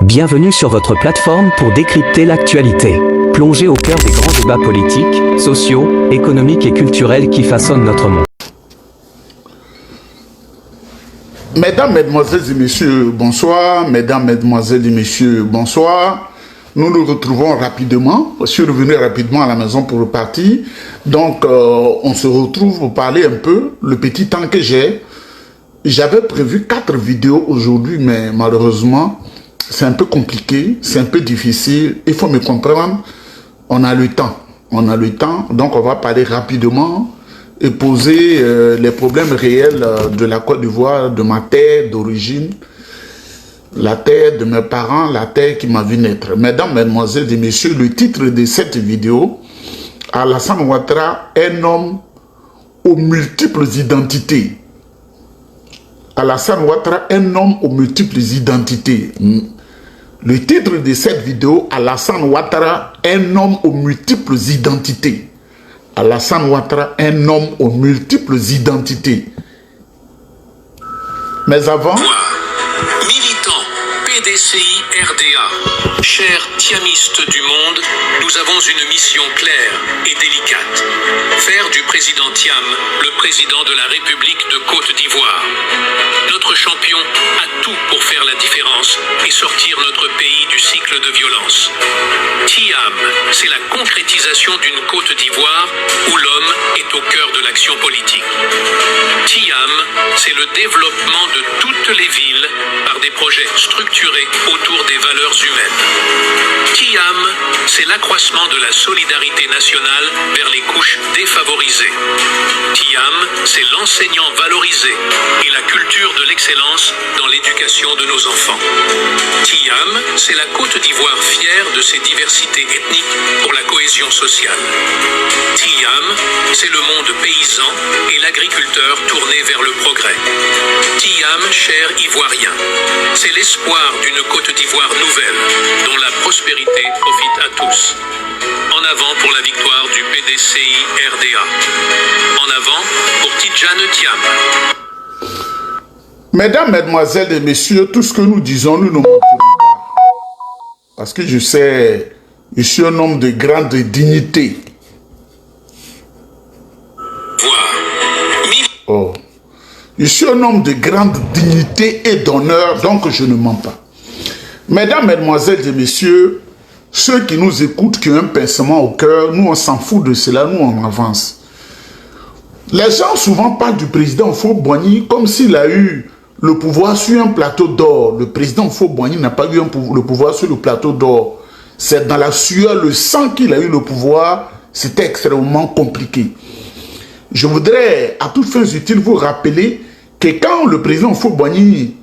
Bienvenue sur votre plateforme pour décrypter l'actualité. Plongez au cœur des grands débats politiques, sociaux, économiques et culturels qui façonnent notre monde. Mesdames, Mesdemoiselles et Messieurs, bonsoir. Mesdames, Mesdemoiselles et Messieurs, bonsoir. Nous nous retrouvons rapidement. Je suis revenu rapidement à la maison pour repartir. Donc, on se retrouve pour parler un peu, le petit temps que j'ai. J'avais prévu 4 vidéos aujourd'hui, mais malheureusement, c'est un peu compliqué, c'est un peu difficile. Il faut me comprendre, on a le temps. On a le temps, donc on va parler rapidement et poser les problèmes réels de la Côte d'Ivoire, de ma terre d'origine, la terre de mes parents, la terre qui m'a vu naître. Mesdames, Mesdemoiselles et Messieurs, le titre de cette vidéo, Alassane Ouattara, un homme aux multiples identités. Alassane Ouattara, un homme aux multiples identités. Le titre de cette vidéo, Alassane Ouattara, un homme aux multiples identités. Alassane Ouattara, un homme aux multiples identités. Mais avant... Militants, PDCI, RDA, chers thiamistes du monde, nous avons une mission claire et délicate. Faire du président Thiam le président de la République de Côte d'Ivoire. Notre champion a tout pour faire la différence et sortir notre pays du cycle de violence. Thiam, c'est la concrétisation d'une Côte d'Ivoire où l'homme est au cœur de l'action politique. Thiam, c'est le développement de toutes les villes par des projets structurés autour des valeurs humaines. Thiam, c'est l'accroissement de la solidarité nationale vers les couches défavorisées. Thiam, c'est l'enseignant valorisé et la culture de l'excellence dans l'éducation de nos enfants. Thiam, c'est la Côte d'Ivoire fière de ses diversités ethniques pour la cohésion sociale. Thiam, c'est le monde paysan et l'agriculteur tourné vers le progrès. Thiam, cher Ivoirien, c'est l'espoir d'une Côte d'Ivoire nouvelle dont la prospérité profite à tous. En avant pour la victoire du PDCI RDA. En avant pour Tidjane Thiam. Mesdames, Mesdemoiselles et Messieurs, tout ce que nous disons, nous ne mentirons pas. Parce que je sais, je suis un homme de grande dignité. Oh. Je suis un homme de grande dignité et d'honneur, donc je ne mens pas. Mesdames, Mesdemoiselles et Messieurs, ceux qui nous écoutent, qui ont un pincement au cœur, nous on s'en fout de cela, nous on avance. Les gens souvent parlent du président Houphouët-Boigny comme s'il a eu le pouvoir sur un plateau d'or. Le président Houphouët-Boigny n'a pas eu le pouvoir sur le plateau d'or. C'est dans la sueur, le sang qu'il a eu le pouvoir. C'était extrêmement compliqué. Je voudrais, à toutes fins utiles, vous rappeler que quand le président Houphouët-Boigny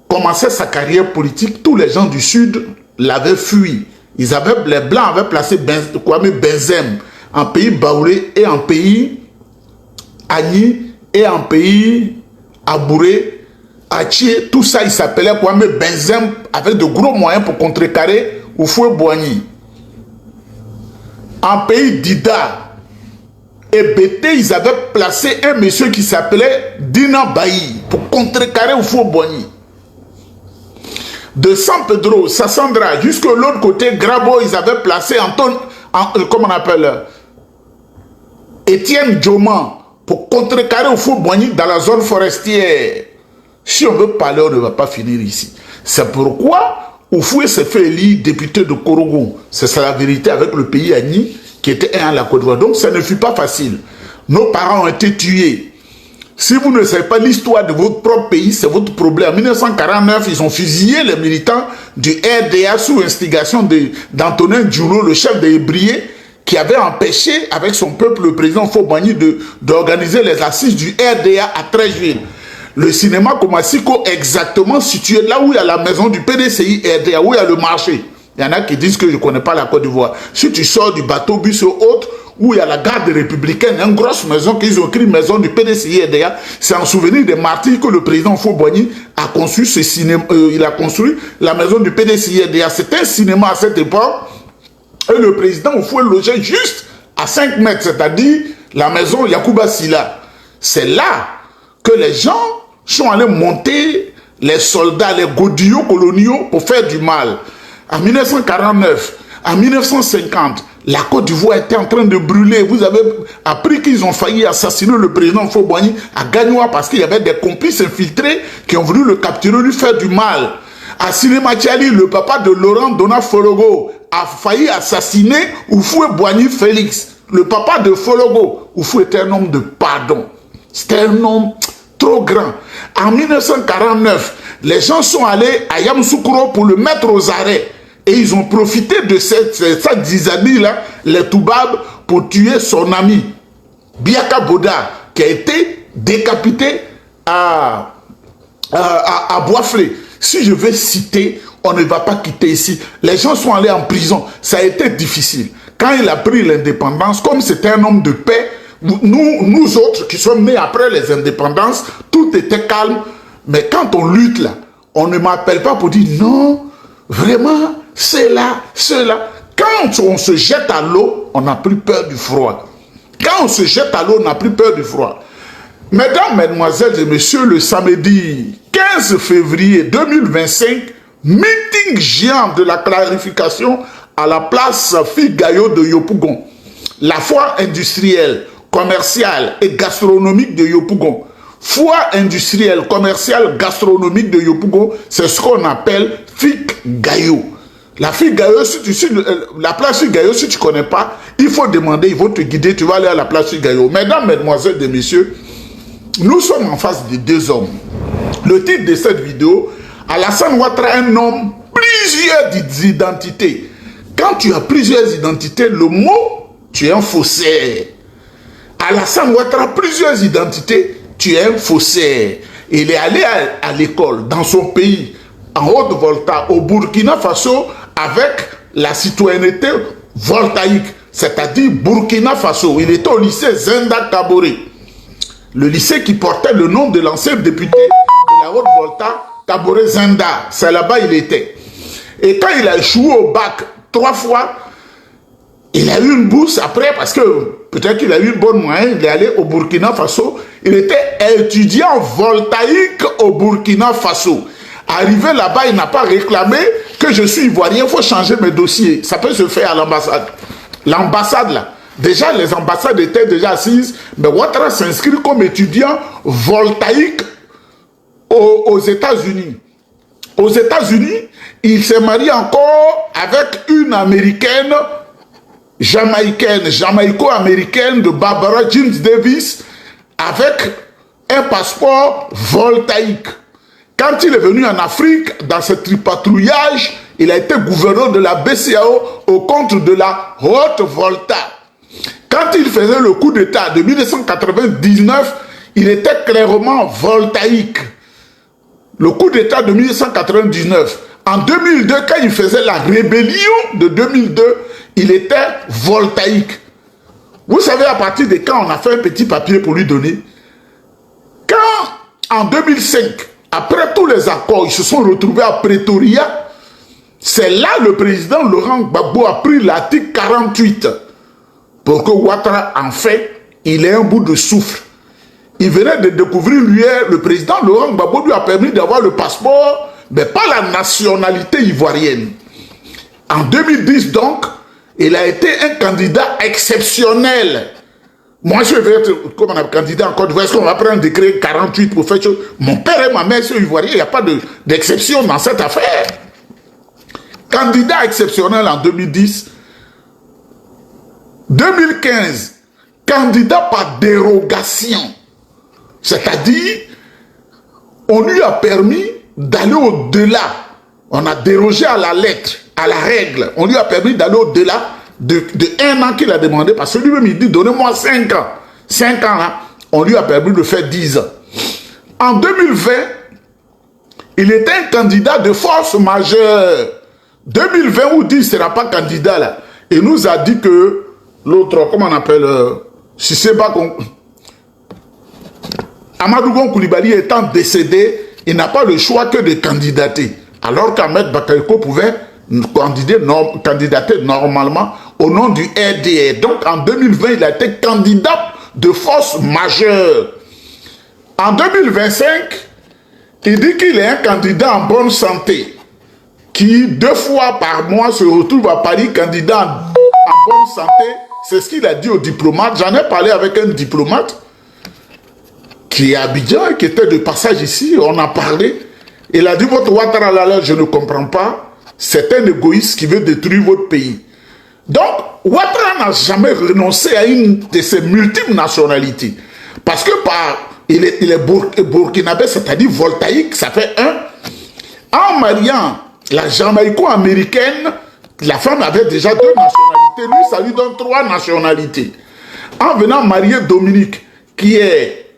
commençait sa carrière politique, tous les gens du Sud l'avaient fui. Les Blancs avaient placé Kwame Benzem en pays Baoulé et en pays Agni et en pays Abouré, Achie. Tout ça, il s'appelait Kwame Benzem avec de gros moyens pour contrecarrer Houphouët-Boigny. En pays Dida et Bété, ils avaient placé un monsieur qui s'appelait Dina Bailly pour contrecarrer Houphouët-Boigny. De San Pedro, Sassandra, jusqu'à l'autre côté, Grabo, ils avaient placé comment on appelle, Étienne Djoman pour contrecarrer Houphouët-Boigny dans la zone forestière. Si on veut parler, on ne va pas finir ici. C'est pourquoi Houphouët s'est fait élire député de Korogo. C'est ça la vérité avec le pays Agni qui était un à la Côte d'Ivoire. Donc ça ne fut pas facile. Nos parents ont été tués. Si vous ne savez pas l'histoire de votre propre pays, c'est votre problème. En 1949, ils ont fusillé les militants du RDA sous instigation d'Antonin Djoulot, le chef des Hébriers, qui avait empêché avec son peuple le président Houphouët-Boigny d'organiser les assises du RDA à Treichville. Le cinéma Komasiko exactement situé là où il y a la maison du PDCI RDA, où il y a le marché. Il y en a qui disent que je ne connais pas la Côte d'Ivoire. Si tu sors du bateau bus ou autre, où il y a la garde républicaine, une grosse maison qu'ils ont écrit maison du PDCI RDA, c'est en souvenir des martyrs que le président Houphouët-Boigny a construit ce cinéma. Il a construit la maison du PDCI RDA. C'était un cinéma à cette époque. Et le président Houphouët logeait juste à 5 mètres, c'est-à-dire la maison Yacouba Silla. C'est là que les gens sont allés monter les soldats, les godillots coloniaux pour faire du mal. En 1949, en 1950, la Côte d'Ivoire était en train de brûler. Vous avez appris qu'ils ont failli assassiner le président Houphouët-Boigny à Gagnoa parce qu'il y avait des complices infiltrés qui ont voulu le capturer, lui faire du mal. Assine Matiali, le papa de Laurent Dona Fologo, a failli assassiner Houphouët-Boigny Félix, le papa de Fologo. Houphouët était un homme de pardon. C'était un homme trop grand. En 1949, les gens sont allés à Yamoussoukro pour le mettre aux arrêts. Et ils ont profité de cette zizanie-là, les Toubabs, pour tuer son ami, Biaka Boda, qui a été décapité à Boisflé. Si je vais citer, on ne va pas quitter ici. Les gens sont allés en prison. Ça a été difficile. Quand il a pris l'indépendance, comme c'était un homme de paix, nous autres qui sommes nés après les indépendances, tout était calme. Mais quand on lutte là, on ne m'appelle pas pour dire non, vraiment, c'est là, c'est là. Quand on se jette à l'eau, on n'a plus peur du froid. Quand on se jette à l'eau, on n'a plus peur du froid. Mesdames, mesdemoiselles et messieurs, le samedi 15 février 2025, meeting géant de la clarification à la place Figayo de Yopougon. La foire industrielle, commerciale et gastronomique de Yopougon. Foire industrielle, commerciale, gastronomique de Yopougon, c'est ce qu'on appelle Figayo. La Figayo, la place Figayo, si tu ne connais pas, il faut demander, ils vont te guider, tu vas aller à la place Figayo. Mesdames, mesdemoiselles et messieurs, nous sommes en face de deux hommes. Le titre de cette vidéo, Alassane Ouattara, un homme, plusieurs identités. Quand tu as plusieurs identités, le mot, tu es un faussaire. Alassane Ouattara, plusieurs identités, tu es un faussaire. Il est allé à l'école, dans son pays, en Haute-Volta, au Burkina Faso, avec la citoyenneté voltaïque, c'est-à-dire Burkina Faso. Il était au lycée Zenda Kaboré. Le lycée qui portait le nom de l'ancien député de la Haute-Volta, Kaboré Zenda. C'est là-bas il était. Et quand il a échoué au bac 3 fois, il a eu une bourse après, parce que peut-être qu'il a eu une bonne moyenne, il est allé au Burkina Faso. Il était étudiant voltaïque au Burkina Faso. Arrivé là-bas, il n'a pas réclamé que je suis ivoirien, il faut changer mes dossiers. Ça peut se faire à l'ambassade. L'ambassade, là, déjà les ambassades étaient déjà assises, mais Ouattara s'inscrit comme étudiant voltaïque aux États-Unis. Aux États-Unis, il s'est marié encore avec une américaine, jamaïco-américaine de Barbara James Davis, avec un passeport voltaïque. Quand il est venu en Afrique, dans ce tripatrouillage, il a été gouverneur de la BCAO au compte de la Haute-Volta. Quand il faisait le coup d'État de 1999, il était clairement voltaïque. Le coup d'État de 1999. En 2002, quand il faisait la rébellion de 2002, il était voltaïque. Vous savez à partir de quand on a fait un petit papier pour lui donner? Quand, en 2005, après tous les accords, ils se sont retrouvés à Pretoria, c'est là le président Laurent Gbagbo a pris l'article 48 pour que Ouattara, en fait, il ait un bout de souffle. Il venait de découvrir, lui, le président Laurent Gbagbo lui a permis d'avoir le passeport, mais pas la nationalité ivoirienne. En 2010, donc, il a été un candidat exceptionnel. Moi, je vais être comme un candidat en Côte d'Ivoire. Est-ce qu'on va prendre un décret 48 pour faire chose? Mon père et ma mère sont ivoiriens. Il n'y a pas d'exception dans cette affaire. Candidat exceptionnel en 2010. 2015, candidat par dérogation. C'est-à-dire, on lui a permis d'aller au-delà. On a dérogé à la lettre, à la règle. On lui a permis d'aller au-delà de 1 an qu'il a demandé. Parce que lui-même, il dit, donnez-moi 5 ans. 5 ans, là, on lui a permis de faire 10 ans. En 2020, il était un candidat de force majeure. 2020, où dit, il ne sera pas candidat, là. Il nous a dit que l'autre, comment on appelle, si c'est pas qu'on... Amadou Gon Coulibaly étant décédé, il n'a pas le choix que de candidater. Alors qu'Ahmed Bakayoko pouvait candidater normalement au nom du RDR. Donc en 2020, il a été candidat de force majeure. En 2025, Il dit qu'il est un candidat en bonne santé, qui 2 fois par mois se retrouve à Paris, candidat en bonne santé. C'est ce qu'il a dit aux diplomates. J'en ai parlé avec un diplomate qui est à Abidjan, qui était de passage ici, on a parlé. Il a dit, votre Ouattara là, je ne comprends pas. C'est un égoïste qui veut détruire votre pays. Donc, Ouattara n'a jamais renoncé à une de ses multiples nationalités. Parce que il est burkinabé, c'est-à-dire voltaïque, ça fait un. En mariant la jamaïco-américaine, la femme avait déjà 2 nationalités. Lui, ça lui donne 3 nationalités. En venant marier Dominique, qui est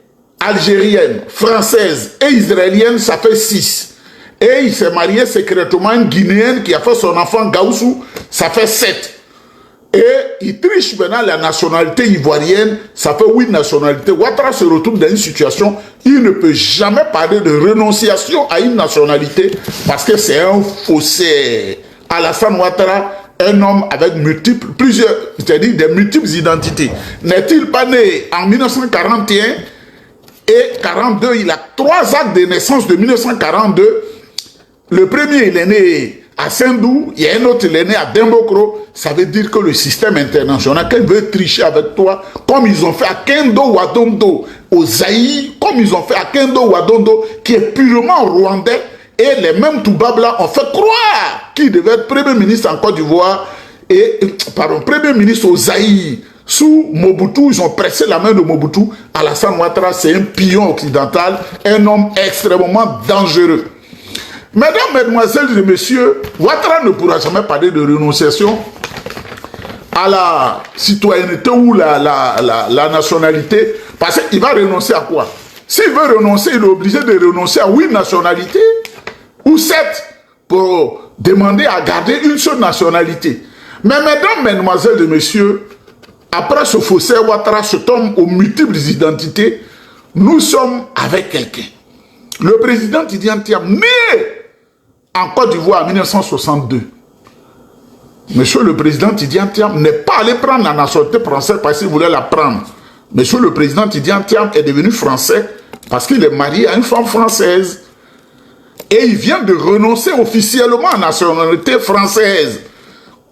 algérienne, française et israélienne, ça fait 6. Et il s'est marié secrètement une Guinéenne qui a fait son enfant Gaoussou, ça fait 7. Et il triche maintenant la nationalité ivoirienne, ça fait 8 nationalités. Ouattara se retrouve dans une situation, il ne peut jamais parler de renonciation à une nationalité parce que c'est un faussaire. Alassane Ouattara, un homme avec plusieurs, c'est-à-dire des multiples identités. N'est-il pas né en 1941 et 42, il a 3 actes de naissance de 1942. Le premier, il est né à Sendou, il y a un autre, il est né à Dembokro. Ça veut dire que le système international, qu'il veut tricher avec toi, comme ils ont fait à Kendo Wadondo, au Zaïre, comme ils ont fait à Kendo Wadondo, qui est purement rwandais, et les mêmes Toubabla ont fait croire qu'il devait être Premier ministre en Côte d'Ivoire, et, pardon, Premier ministre au Zaïre. Sous Mobutu, ils ont pressé la main de Mobutu. Alassane Ouattara, c'est un pion occidental, un homme extrêmement dangereux. Mesdames, mesdemoiselles et messieurs, Ouattara ne pourra jamais parler de renonciation à la citoyenneté ou la nationalité, parce qu'il va renoncer à quoi? S'il veut renoncer, il est obligé de renoncer à 8 nationalités ou 7 pour demander à garder une seule nationalité. Mais mesdames, mesdemoiselles et messieurs, après ce faussaire Ouattara se tombe aux multiples identités, nous sommes avec quelqu'un. Le président Tidjane Thiam, né en Côte d'Ivoire en 1962. Monsieur le président Tidjane Thiam n'est pas allé prendre la nationalité française parce qu'il voulait la prendre. Monsieur le président Tidjane Thiam est devenu français parce qu'il est marié à une femme française. Et il vient de renoncer officiellement à la nationalité française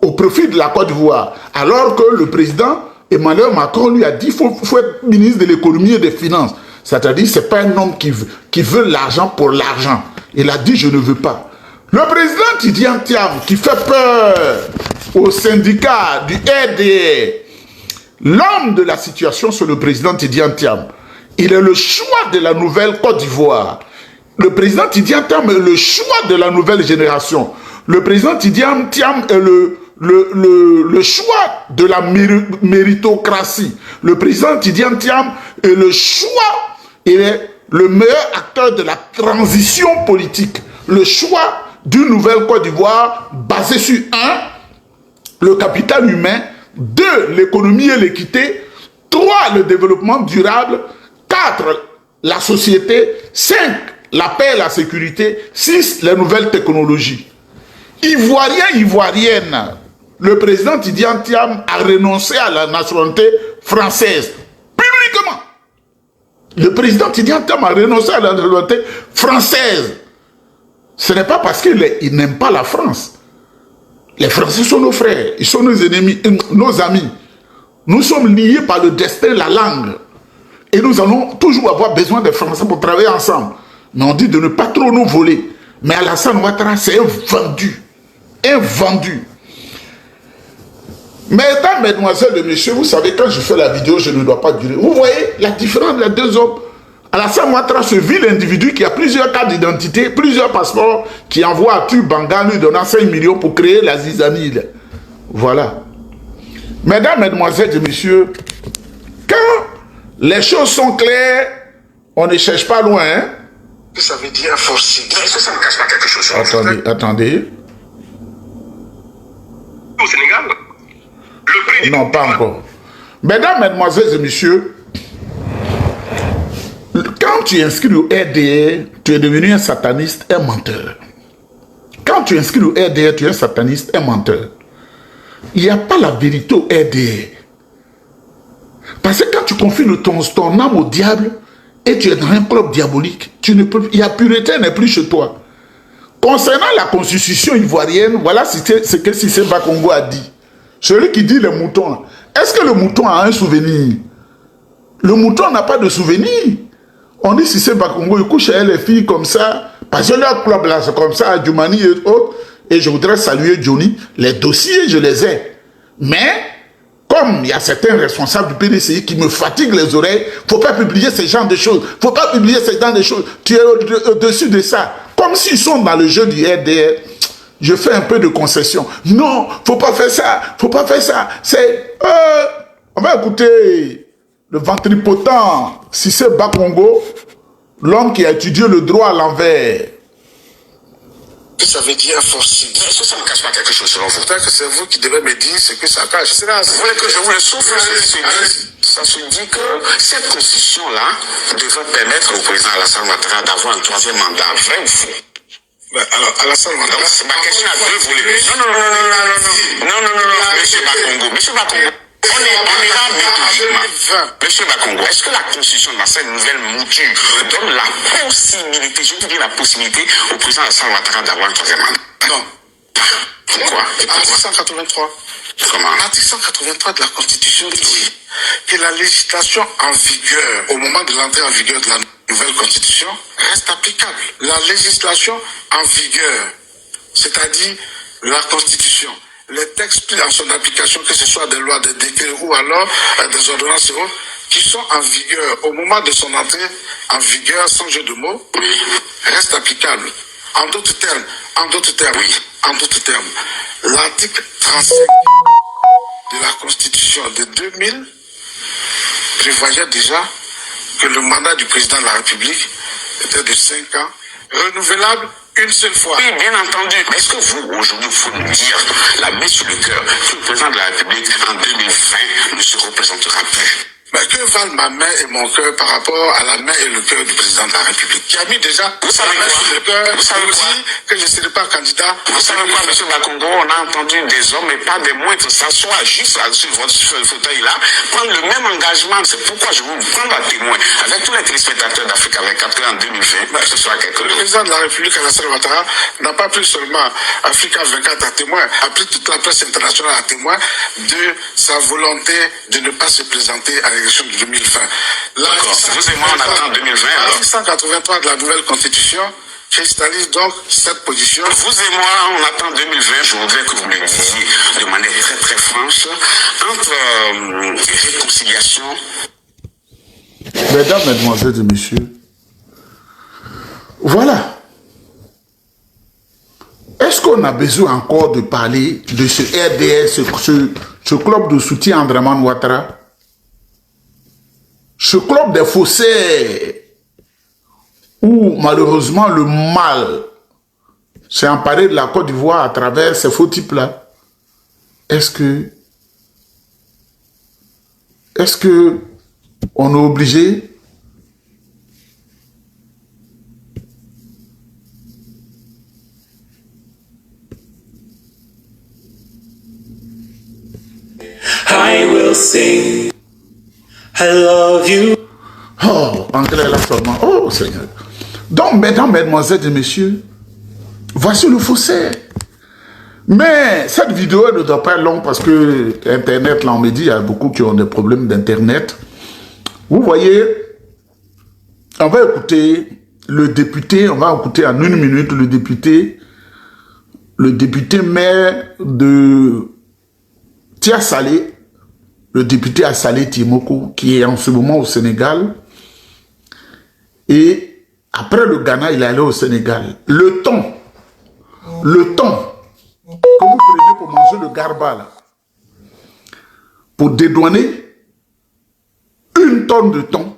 au profit de la Côte d'Ivoire. Alors que le président Emmanuel Macron lui a dit qu'il faut être ministre de l'économie et des finances. C'est-à-dire que ce n'est pas un homme qui veut l'argent pour l'argent. Il a dit je ne veux pas. Le président Tidjane Thiam qui fait peur aux syndicats du RDR, l'homme de la situation c'est le président Tidjane Thiam. Il est le choix de la nouvelle Côte d'Ivoire. Le président Tidjane Thiam est le choix de la nouvelle génération. Le président Tidjane Thiam est le choix de la méritocratie. Le président Tidjane Thiam est le choix, il est le meilleur acteur de la transition politique. Le choix d'une nouvelle Côte d'Ivoire basée sur 1, le capital humain, 2, l'économie et l'équité, 3, le développement durable, 4, la société, 5, la paix et la sécurité, 6, les nouvelles technologies. Ivoirien, ivoirienne, le président Tidjane Thiam a renoncé à la nationalité française, publiquement. Le président Tidjane Thiam a renoncé à la nationalité française. Ce n'est pas parce qu'il n'aime pas la France. Les Français sont nos frères, ils sont nos ennemis, nos amis. Nous sommes liés par le destin, la langue. Et nous allons toujours avoir besoin des Français pour travailler ensemble. Mais on dit de ne pas trop nous voler. Mais Alassane Ouattara, c'est un vendu. Un vendu. Mesdames, mesdemoiselles et messieurs, vous savez, quand je fais la vidéo, je ne dois pas durer. Vous voyez la différence des 2 hommes. Alassane Ouattara, ce vil individu qui a plusieurs cartes d'identité, plusieurs passeports, qui envoie à Tubanga lui donnant 5 millions pour créer la zizanide. Voilà. Mesdames, mesdemoiselles et messieurs, quand les choses sont claires, on ne cherche pas loin. Hein? Ça veut dire forcer. Est-ce que ça ne cache pas quelque chose? Attendez. Au Sénégal, le prix... Non, pas encore. Mesdames, mesdemoiselles et messieurs, quand tu es inscrit au RDR, tu es devenu un sataniste, un menteur. Quand tu es inscrit au RDR, tu es un sataniste, un menteur. Il n'y a pas la vérité au RDR. Parce que quand tu confies ton âme au diable, et tu es dans un club diabolique. Tu ne peux, il y a pureté n'est plus chez toi. Concernant la constitution ivoirienne, voilà ce que Cissé Bakongo a dit. Celui qui dit les moutons, est-ce que le mouton a un souvenir? Le mouton n'a pas de souvenir. On dit Cissé Bakongo, il couche avec les filles comme ça, parce que leur club là, c'est comme ça, à Djoumani et autres. Et je voudrais saluer Johnny, les dossiers, je les ai. Mais, comme il y a certains responsables du PDCI qui me fatiguent les oreilles, il ne faut pas publier ce genre de choses. Il ne faut pas publier ce genre de choses. Tu es au-dessus de ça. Comme s'ils sont dans le jeu du RDR, je fais un peu de concession. Non, il ne faut pas faire ça. Il ne faut pas faire ça. C'est... on va écouter le ventripotent Cissé Bakongo, l'homme qui a étudié le droit à l'envers. Ça veut dire forcer. Est-ce que ça ne cache pas quelque chose selon vous? Peut-être que c'est vous qui devez me dire ce que ça cache. Vous voulez que je vous le souffle? Ça se dit que cette constitution-là devrait permettre au président Alassane Ouattara d'avoir un troisième mandat. Vrai ou faux? Alors, Alassane Ouattara, c'est ma question à deux volets. Non, monsieur Bakongo. On ira méthodiquement. Monsieur Bakongo, est-ce que la constitution dans cette nouvelle mouture donne la possibilité, je vous dis la possibilité au président Alassane Ouattara d'avoir un troisième mandat? Non. Pourquoi? Article 183. Comment? L'article 183 de la Constitution dit que la législation en vigueur, au moment de l'entrée en vigueur de la nouvelle Constitution, reste applicable. La législation en vigueur, c'est-à-dire la Constitution, les textes pris en son application, que ce soit des lois, des décrets ou alors des ordonnances et autres, qui sont en vigueur au moment de son entrée en vigueur, sans jeu de mots, restent applicables. En d'autres termes, l'article 35 de la Constitution de 2000 prévoyait déjà que le mandat du président de la République était de 5 ans, renouvelable une seule fois. Oui, bien entendu. Est-ce que vous, aujourd'hui, vous pouvez nous dire, la main sur le cœur, que le président de la République, en 2020, ne se représentera plus? Mais que valent ma main et mon cœur par rapport à la main et le cœur du président de la République, qui a mis déjà la main sur le cœur, vous savez aussi que je ne serai pas candidat. Vous savez quoi, M. Bakongo, on a entendu des hommes et pas des moindres s'asseoir juste sur votre fauteuil-là, prendre le même engagement. C'est pourquoi je veux vous prendre à témoin avec tous les téléspectateurs d'Afrique avec après en 2020, que ce soit quelque chose. Le président de la République, Alassane Ouattara, n'a pas pris seulement Africa 24 à témoin, a pris toute la presse internationale à témoin de sa volonté de ne pas se présenter à l'élection de 2020. D'accord. Vous et moi, on attend 2020. L'article 183 de la nouvelle Constitution cristallise donc cette position. Vous et moi, on attend 2020. Je voudrais que vous me le disiez de manière très très franche entre réconciliation. Mesdames, Mesdemoiselles et Messieurs, voilà. Est-ce qu'on a besoin encore de parler de ce RDS, ce club de soutien à Draman Ouattara? Ce club des faussaires où malheureusement le mal s'est emparé de la Côte d'Ivoire à travers ces faux types-là. Est-ce que on est obligé I will sing I love you. Oh, anglais là seulement. Oh, Seigneur. Donc, mesdames, mesdemoiselles et messieurs, voici le faussaire. Mais cette vidéo ne doit pas être longue parce que Internet, là, on me dit, il y a beaucoup qui ont des problèmes d'Internet. Vous voyez, on va écouter le député, on va écouter en 1 minute le député maire de Tia Salé, le député Assalé Timoko, qui est en ce moment au Sénégal. Et après le Ghana, il est allé au Sénégal. Le temps que vous prenez pour manger le garba, là, pour dédouaner 1 tonne de thon,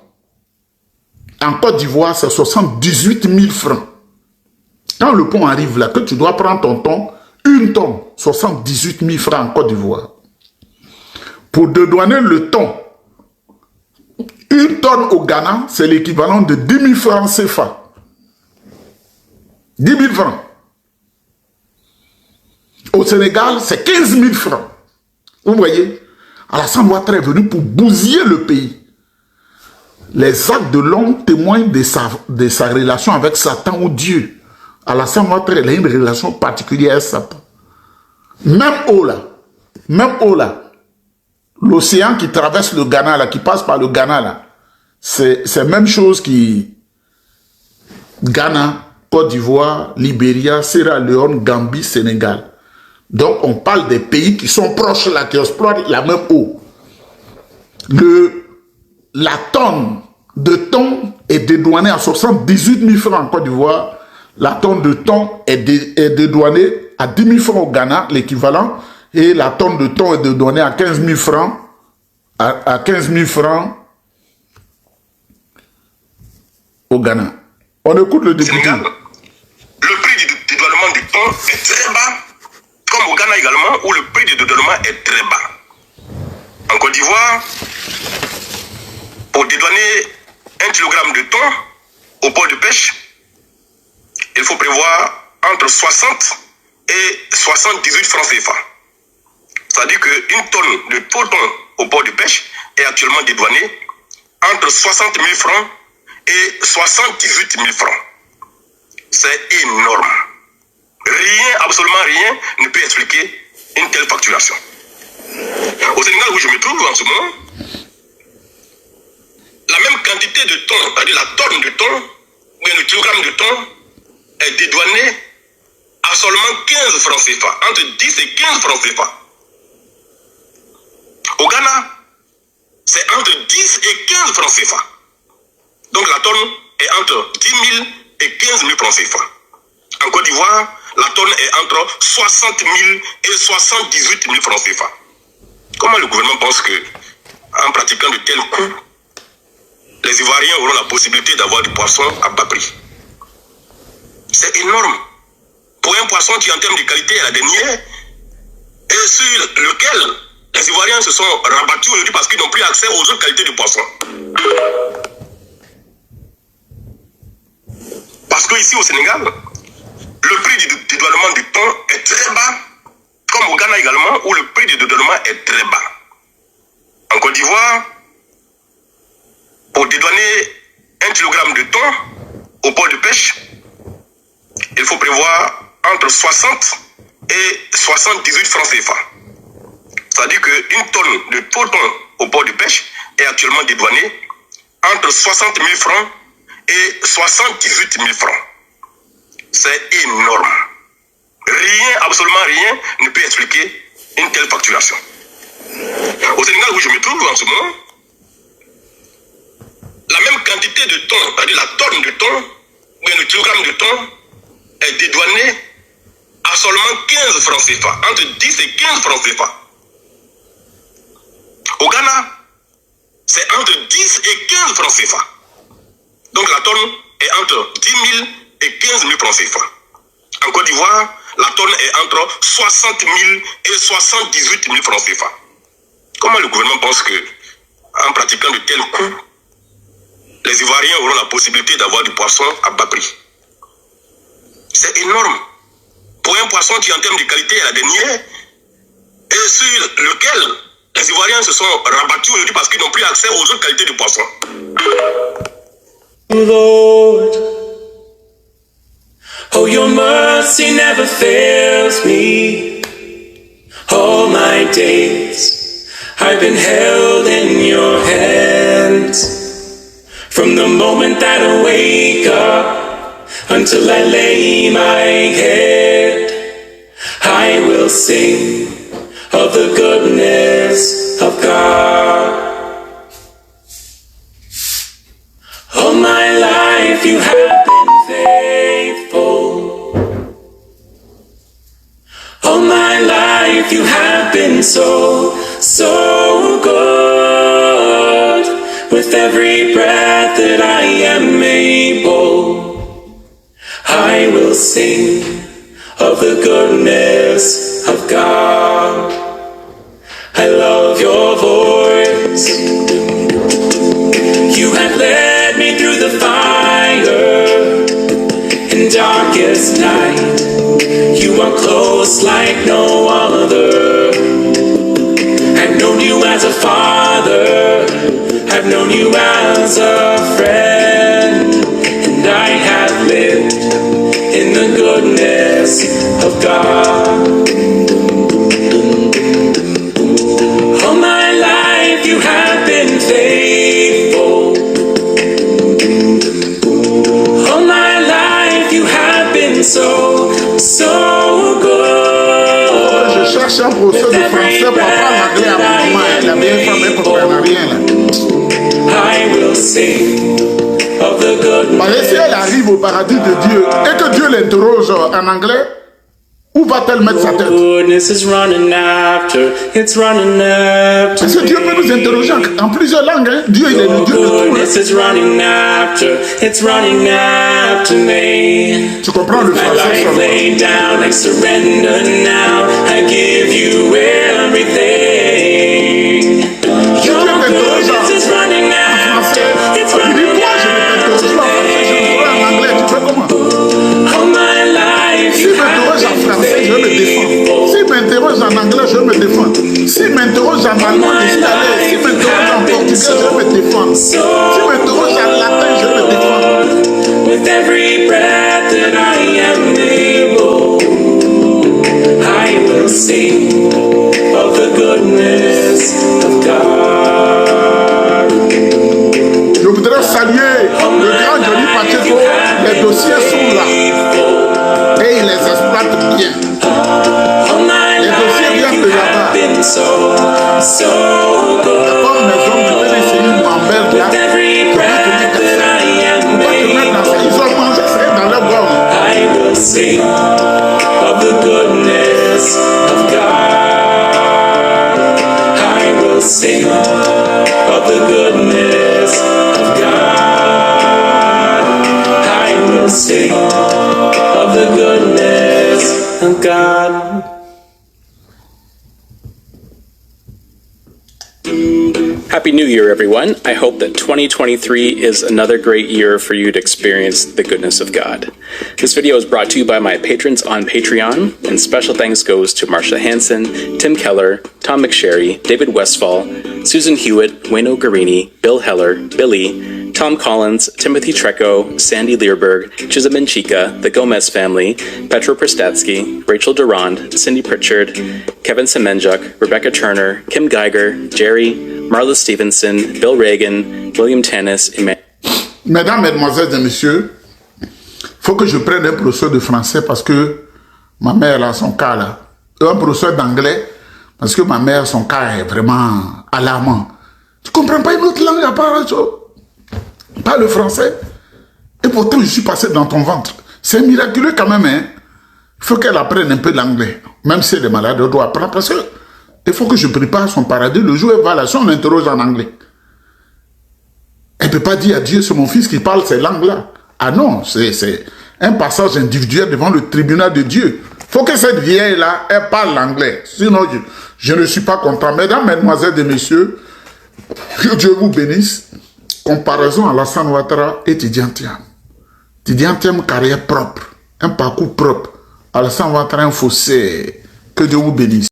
en Côte d'Ivoire, c'est 78 000 francs. Quand le pont arrive là, que tu dois prendre ton thon, 1 tonne, 78 000 francs en Côte d'Ivoire. Pour dédouaner le thon, 1 tonne au Ghana, c'est l'équivalent de 10 000 francs CFA. 10 000 francs. Au Sénégal, c'est 15 000 francs. Vous voyez, Alassane Ouattara est venu pour bousiller le pays. les actes de l'homme témoignent de sa relation avec Satan ou Dieu. Alassane Ouattara, il a une relation particulière avec Satan. Même l'océan qui traverse le Ghana, là, qui passe par le Ghana, là, c'est la même chose qui Ghana, Côte d'Ivoire, Libéria, Sierra Leone, Gambie, Sénégal. Donc, on parle des pays qui sont proches là, qui exploitent la même eau. La tonne de thon est dédouanée à 78 000 francs en Côte d'Ivoire. La tonne de thon est dédouanée à 10 000 francs au Ghana, l'équivalent. Et la tonne de thon est dédouanée à 15 000 francs. À 15 000 francs au Ghana. On écoute le député. Sénégal, le prix du dédouanement du thon est très bas, comme au Ghana également, où le prix du dédouanement est très bas. En Côte d'Ivoire, pour dédouaner 1 kg de thon au port de pêche, il faut prévoir entre 60 et 78 francs CFA. C'est-à-dire qu'une tonne de thon au port de pêche est actuellement dédouanée entre 60 000 francs et 78 000 francs. C'est énorme. Rien, absolument rien, ne peut expliquer une telle facturation. Au Sénégal, où je me trouve en ce moment, la même quantité de thon, c'est-à-dire la tonne de thon, ou bien le kilogramme de thon, est dédouané à seulement 15 francs CFA, entre 10 et 15 francs CFA. Au Ghana, c'est entre 10 et 15 francs CFA. Donc la tonne est entre 10 000 et 15 000 francs CFA. En Côte d'Ivoire, la tonne est entre 60 000 et 78 000 francs CFA. Comment le gouvernement pense que, en pratiquant de tels coûts, les Ivoiriens auront la possibilité d'avoir du poisson à bas prix? C'est énorme. Pour un poisson qui, en termes de qualité, est la dernière, et sur lequel les Ivoiriens se sont rabattus aujourd'hui parce qu'ils n'ont plus accès aux autres qualités de poisson. Parce qu'ici au Sénégal, le prix du dédouanement du thon est très bas, comme au Ghana également, où le prix du dédouanement est très bas. En Côte d'Ivoire, pour dédouaner 1 kg de thon au port de pêche, il faut prévoir entre 60 et 78 francs CFA. C'est-à-dire qu'une tonne de thon au port de pêche est actuellement dédouanée entre 60 000 francs et 78 000 francs. C'est énorme. Rien, absolument rien, ne peut expliquer une telle facturation. Au Sénégal, où je me trouve en ce moment, la même quantité de thon, c'est-à-dire la tonne de thon, ou bien le kilogramme de thon, est dédouané à seulement 15 francs CFA, entre 10 et 15 francs CFA. Au Ghana, c'est entre 10 et 15 francs CFA. Donc la tonne est entre 10 000 et 15 000 francs CFA. En Côte d'Ivoire, la tonne est entre 60 000 et 78 000 francs CFA. Comment le gouvernement pense que, en pratiquant de tels coûts, les Ivoiriens auront la possibilité d'avoir du poisson à bas prix? C'est énorme. Pour un poisson qui, en termes de qualité, est la dernière, et sur lequel les Ivoiriens se sont rabattus aujourd'hui parce qu'ils n'ont plus accès aux autres qualités de poisson. Lord, oh, your mercy never fails me. All my days I've been held in your hands. From the moment that I wake up until I lay my head, I will sing of the goodness of God. All my life you have been faithful. All my life you have been so, so good. With every breath that I am able, I will sing of the goodness of God. I love your voice. You have led me through the fire in darkest night. You are close like no other. I've known you as a father. I've known you as was a friend, and I have lived in the goodness of God. All my life you have been faithful. All my life you have been so good. Je cherche un professeur de français pour apprendre l'anglais à mon maman. Il a bien fait, mais pour faire rien là. I will sing of the goodness. Parce que si elle arrive au paradis de Dieu et que Dieu l'interroge en anglais, où va-t-elle mettre sa tête? Goodness is running after, it's running after. Parce que Dieu peut nous interroger en plusieurs langues. Hein? Dieu, il est le Dieu de tout. Goodness is running after, it's running after me. Tu comprends le My français life seulement. laid down, I surrender now. I give you everything. Your goodness is running after, it's running after me. All my life you have been faithful. S'il m'interroge en anglais, je me défends. S'il m'interroge en allemand, je m'interroge en portugais, je me défends. S'il m'interroge en latin, je me défends. With every breath that I am able, I will sing of the goodness of God. Je voudrais saluer le grand Johnny Pacheco. Les dossiers sont là. Et il les exploite bien. Les dossiers viennent de là-bas. Comme les hommes du PDCI Mambel là, ils ont mangé ça dans leur gorge. I will sing of the goodness of God. I will sing of the goodness of God. I will sing of the goodness of God. Happy New Year, everyone. I hope that 2023 is another great year for you to experience the goodness of God. This video is brought to you by my patrons on Patreon, and special thanks goes to Marsha Hansen, Tim Keller, Tom McSherry, David Westfall, Susan Hewitt, Wayno Garini, Bill Heller, Billy, Tom Collins, Timothy Trecco, Sandy Learberg, Chizamin Chica, the Gomez family, Petro Prestatsky, Rachel Durand, Cindy Pritchard, Kevin Semenjuk, Rebecca Turner, Kim Geiger, Jerry, Marla Stevenson, Bill Reagan, William Tannis, Mesdames, Mesdemoiselles et Messieurs, il faut que je prenne un professeur de français parce que ma mère a son cas là. Un professeur d'anglais parce que ma mère, son cas est vraiment alarmant. Tu comprends pas une autre langue à part pas le français? Et pourtant, je suis passé dans ton ventre. C'est miraculeux quand même, hein? Il faut qu'elle apprenne un peu l'anglais. Même si elle est malade, elle doit apprendre parce que il faut que je prépare son paradis. Le jour où elle va là, si on l'interroge en anglais, elle ne peut pas dire à Dieu, c'est mon fils qui parle ces langues-là. Ah non, c'est un passage individuel devant le tribunal de Dieu. Il faut que cette vieille-là, elle parle l'anglais. Sinon, je ne suis pas content. Mesdames, Mesdemoiselles et Messieurs, que Dieu vous bénisse. Comparaison à Alassane Ouattara et Tidiane Thiam. Tidiane Thiam, carrière propre, un parcours propre. Alassane Ouattara, un faussaire. Que Dieu vous bénisse.